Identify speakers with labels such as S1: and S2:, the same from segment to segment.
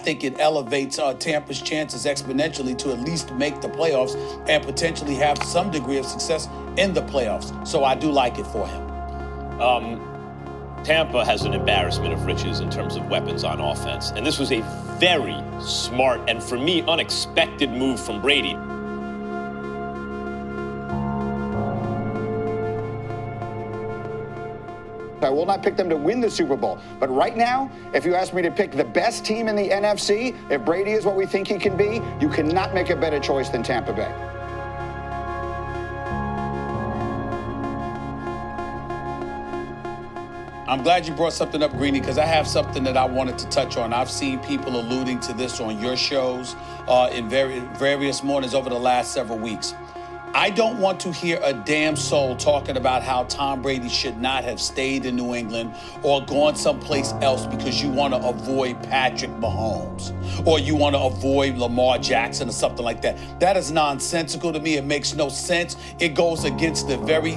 S1: think it elevates Tampa's chances exponentially to at least make the playoffs and potentially have some degree of success in the playoffs. So I do like it for him.
S2: Tampa has an embarrassment of riches in terms of weapons on offense. And this was a very smart and, for me, unexpected move from Brady.
S3: I will not pick them to win the Super Bowl. But right now, if you ask me to pick the best team in the NFC, if Brady is what we think he can be, you cannot make a better choice than Tampa Bay.
S1: I'm glad you brought something up, Greeny, because I have something that I wanted to touch on. I've seen people alluding to this on your shows in various mornings over the last several weeks. I don't want to hear a damn soul talking about how Tom Brady should not have stayed in New England or gone someplace else because you want to avoid Patrick Mahomes or you want to avoid Lamar Jackson or something like that. That is nonsensical to me. It makes no sense. It goes against the very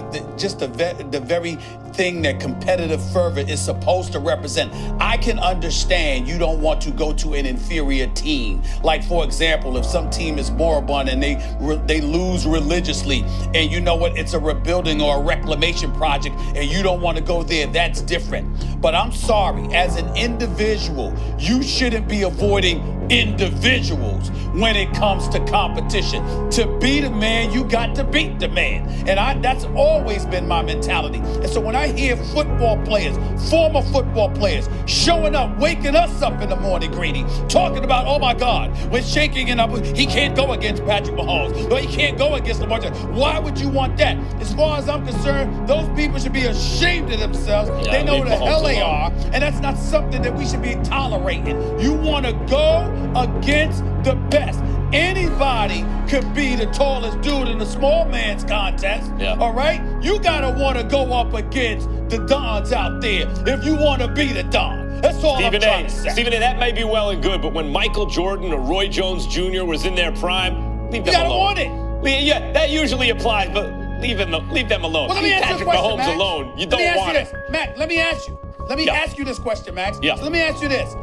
S1: thing that competitive fervor is supposed to represent. I can understand you don't want to go to an inferior team. Like, for example, if some team is moribund and they lose religiously, and you know what, it's a rebuilding or a reclamation project, and you don't want to go there, that's different. But I'm sorry, as an individual, you shouldn't be avoiding individuals when it comes to competition. To beat a man, you got to beat the man. And that's always been my mentality. And so when I hear football players, former football players, showing up, waking us up in the morning, Greeny, talking about, oh my God, when shaking it up, he can't go against Patrick Mahomes, or he can't go against Lamar Jackson. Why would you want that? As far as I'm concerned, those people should be ashamed of themselves. They know who the hell they are, and that's not something that we should be tolerating. You want to go against the best. Anybody could be the tallest dude in the small man's contest, all right? You gotta want to go up against the Dons out there if you want to be the Don. That's all I'm trying to say.
S2: Stephen A., that may be well and good, but when Michael Jordan or Roy Jones Jr. was in their prime, leave them alone.
S1: You gotta want it.
S2: Yeah, that usually applies, but leave them alone.
S1: Well, let me
S2: leave
S1: ask you
S2: Patrick
S1: a question,
S2: Mahomes
S1: Max.
S2: alone. You don't want it.
S1: Matt, let me ask you. Let me ask you this question, Max.
S2: Yeah.
S1: So let me ask you this.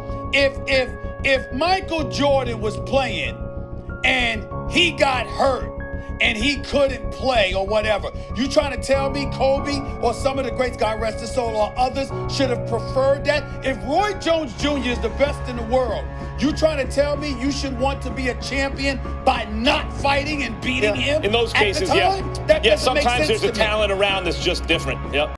S1: If Michael Jordan was playing and he got hurt and he couldn't play or whatever, you trying to tell me Kobe or some of the greats, God rest his soul, or others should have preferred that? If Roy Jones Jr. is the best in the world, you trying to tell me you should want to be a champion by not fighting and beating him?
S2: In those cases,
S1: at the time? That doesn't make
S2: sometimes
S1: sense
S2: there's a
S1: to me.
S2: talent around that's just different. Yep.